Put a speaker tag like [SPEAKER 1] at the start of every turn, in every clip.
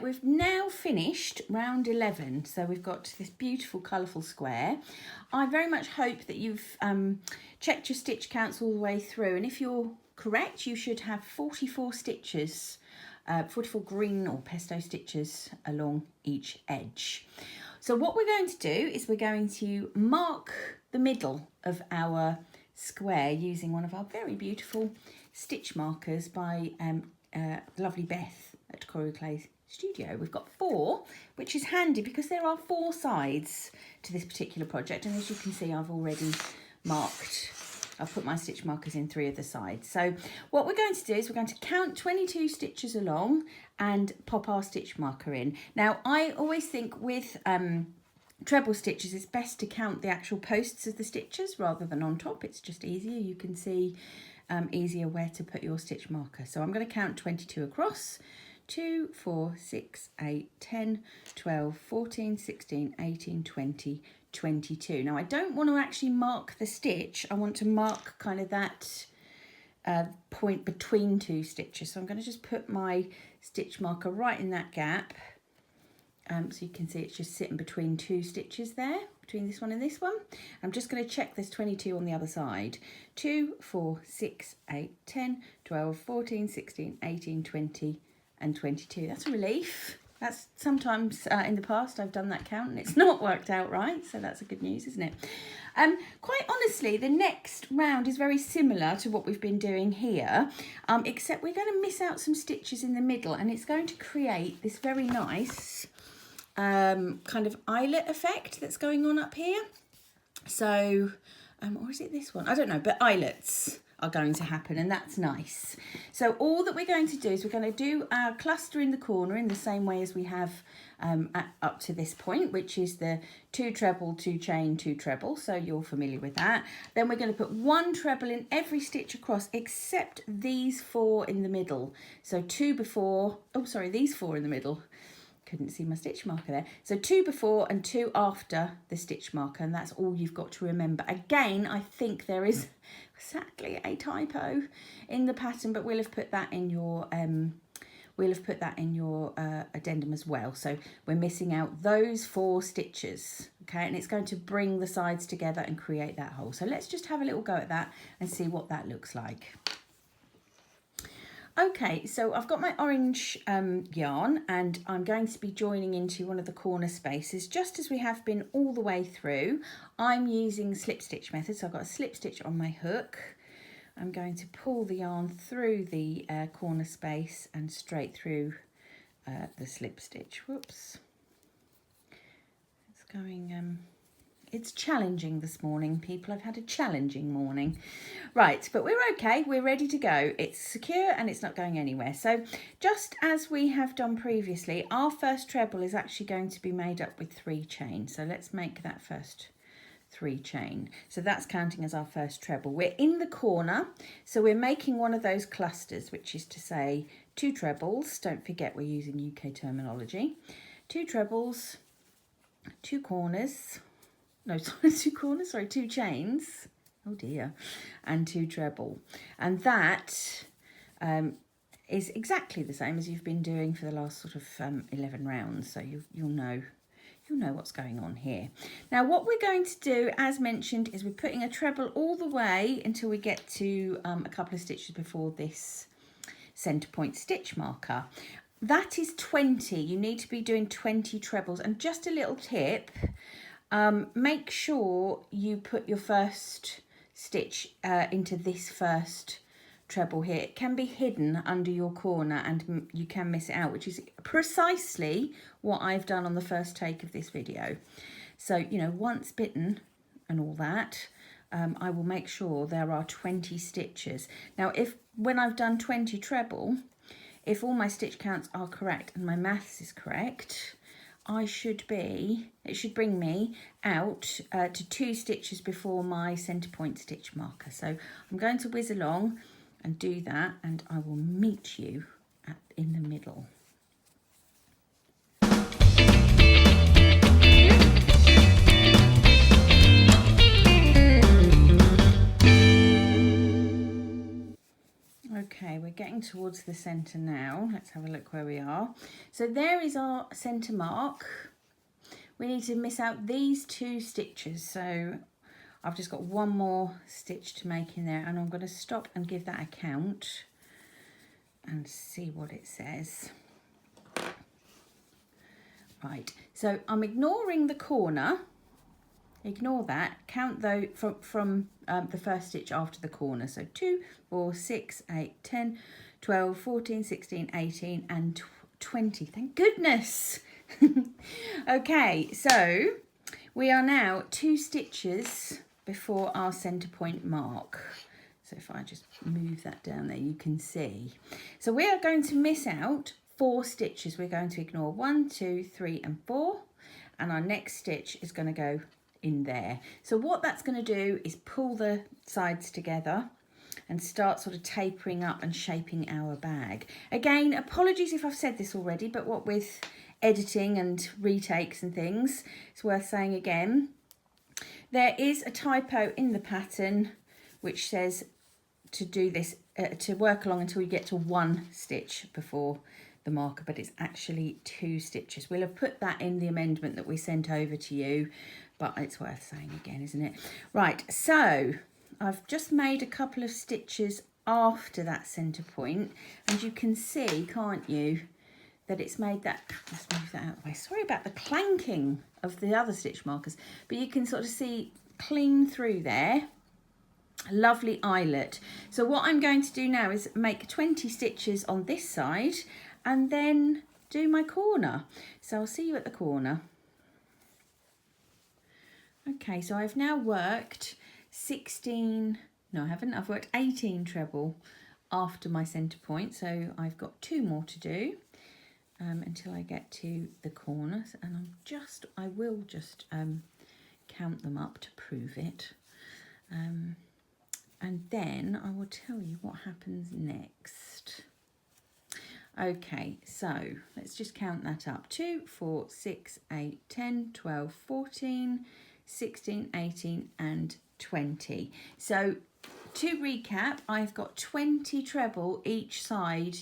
[SPEAKER 1] we've now finished round 11. So we've got this beautiful colourful square. I very much hope that you've checked your stitch counts all the way through. And if you're correct, you should have 44 stitches, 44 green or pesto stitches along each edge. So what we're going to do is we're going to mark the middle of our square using one of our very beautiful stitch markers by lovely Beth at Coral Clay Studio. We've got 4, which is handy because there are 4 sides to this particular project, and as you can see I've already marked, I've put my stitch markers in 3 of the sides. So what we're going to do is we're going to count 22 stitches along and pop our stitch marker in. Now I always think with treble stitches it's best to count the actual posts of the stitches rather than on top. It's just easier, you can see easier where to put your stitch marker. So I'm going to count 22 across. 2, 4, 6, 8, 10, 12, 14, 16, 18, 20, 22. Now I don't want to actually mark the stitch, I want to mark kind of that point between 2 stitches. So I'm going to just put my stitch marker right in that gap. So you can see it's just sitting between 2 stitches there, between this one and this one. I'm just going to check there's 22 on the other side. 2, 4, 6, 8, 10, 12, 14, 16, 18, 20 and 22. That's a relief. That's sometimes in the past I've done that count and it's not worked out right, so that's a good news, isn't it? Quite honestly, the next round is very similar to what we've been doing here, except we're going to miss out some stitches in the middle, and it's going to create this very nice kind of eyelet effect that's going on up here. So, or is it this one? I don't know, but eyelets are going to happen, and that's nice. So all that we're going to do is we're going to do our cluster in the corner in the same way as we have up to this point, which is the 2 treble, 2 chain, 2 treble. So you're familiar with that. Then we're going to put 1 treble in every stitch across except these 4 in the middle. So 2 before, oh sorry, these 4 in the middle. Couldn't see my stitch marker there. So 2 before and 2 after the stitch marker, and that's all you've got to remember. Again, I think there is sadly a typo in the pattern, but we'll have put that in your addendum as well. So we're missing out those 4 stitches, okay, and it's going to bring the sides together and create that hole. So let's just have a little go at that and see what that looks like. Okay, so I've got my orange yarn, and I'm going to be joining into one of the corner spaces just as we have been all the way through. I'm using slip stitch method, so I've got a slip stitch on my hook. I'm going to pull the yarn through the corner space and straight through the slip stitch. Whoops. It's going... It's challenging this morning, people. I've had a challenging morning. Right, but we're okay. We're ready to go. It's secure and it's not going anywhere. So just as we have done previously, our first treble is actually going to be made up with 3 chains. So let's make that first 3 chain. So that's counting as our first treble. We're in the corner, so we're making one of those clusters, which is to say 2 trebles. Don't forget we're using UK terminology. 2 trebles, 2 corners. No, sorry, 2 corners, sorry, 2 chains, oh dear, and 2 treble. And that is exactly the same as you've been doing for the last sort of 11 rounds. So you'll know what's going on here. Now what we're going to do, as mentioned, is we're putting a treble all the way until we get to a couple of stitches before this centre point stitch marker. That is 20. You need to be doing 20 trebles. And just a little tip, make sure you put your first stitch into this first treble here. It can be hidden under your corner and you can miss it out, which is precisely what I've done on the first take of this video. So, you know, once bitten and all that, I will make sure there are 20 stitches. Now, when I've done 20 treble, if all my stitch counts are correct and my maths is correct, it should bring me out to 2 stitches before my centre point stitch marker. So I'm going to whiz along and do that, and I will meet you in the middle. Okay, we're getting towards the centre now. Let's have a look where we are. So there is our centre mark. We need to miss out these 2 stitches. So I've just got one more stitch to make in there, and I'm going to stop and give that a count and see what it says. Right, so I'm ignoring the corner. Ignore that. Count though from the first stitch after the corner. So 2, 4, 6, 8, 10, 12, 14, 16, 18 and 20. Thank goodness. Okay, so we are now 2 stitches before our centre point mark. So if I just move that down there, you can see. So we are going to miss out 4 stitches. We're going to ignore 1, 2, 3 and 4. And our next stitch is going to go in there. So what that's going to do is pull the sides together and start sort of tapering up and shaping our bag. Again, apologies if I've said this already, but what with editing and retakes and things, it's worth saying again. There is a typo in the pattern which says to do this, to work along until you get to 1 stitch before the marker, but it's actually 2 stitches. We'll have put that in the amendment that we sent over to you, but it's worth saying again, isn't it? Right, so I've just made a couple of stitches after that centre point, and you can see, can't you, that it's made that, let's move that out of the way. Sorry about the clanking of the other stitch markers, but you can sort of see clean through there. Lovely eyelet. So what I'm going to do now is make 20 stitches on this side and then do my corner. So I'll see you at the corner. Okay, so I've now worked 16, no I haven't, I've worked 18 treble after my centre point, so I've got 2 more to do until I get to the corners, and I will just count them up to prove it, and then I will tell you what happens next. Okay, so let's just count that up. 2, 4, 6, 8, 10, 12, 14, 16, 18 and 20. So to recap, I've got 20 treble each side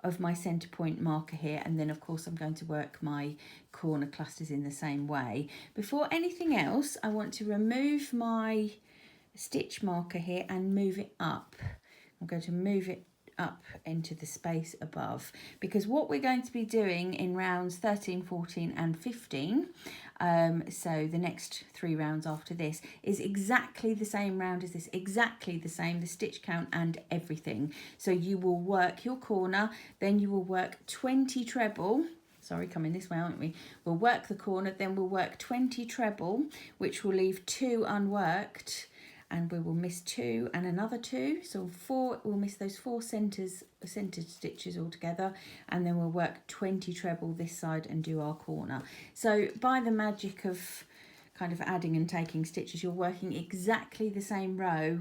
[SPEAKER 1] of my centre point marker here, and then of course I'm going to work my corner clusters in the same way. Before anything else, I want to remove my stitch marker here and move it up. I'm going to move it up into the space above, because what we're going to be doing in rounds 13, 14 and 15, so the next 3 rounds after this, is exactly the same round as this, exactly the same, the stitch count and everything. So you will work your corner, then you will work 20 treble, sorry, coming this way, aren't we? We'll work the corner, then we'll work 20 treble, which will leave 2 unworked, and we will miss 2 and another 2, so 4, we'll miss those 4 centered stitches altogether, and then we'll work 20 treble this side and do our corner. So by the magic of kind of adding and taking stitches, you're working exactly the same row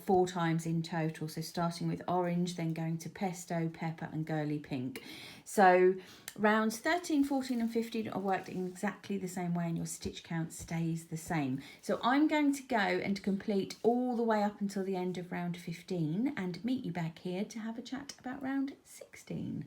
[SPEAKER 1] 4 times in total. So starting with orange, then going to pesto, pepper and girly pink. So rounds 13, 14 and 15 are worked in exactly the same way, and your stitch count stays the same. So I'm going to go and complete all the way up until the end of round 15 and meet you back here to have a chat about round 16.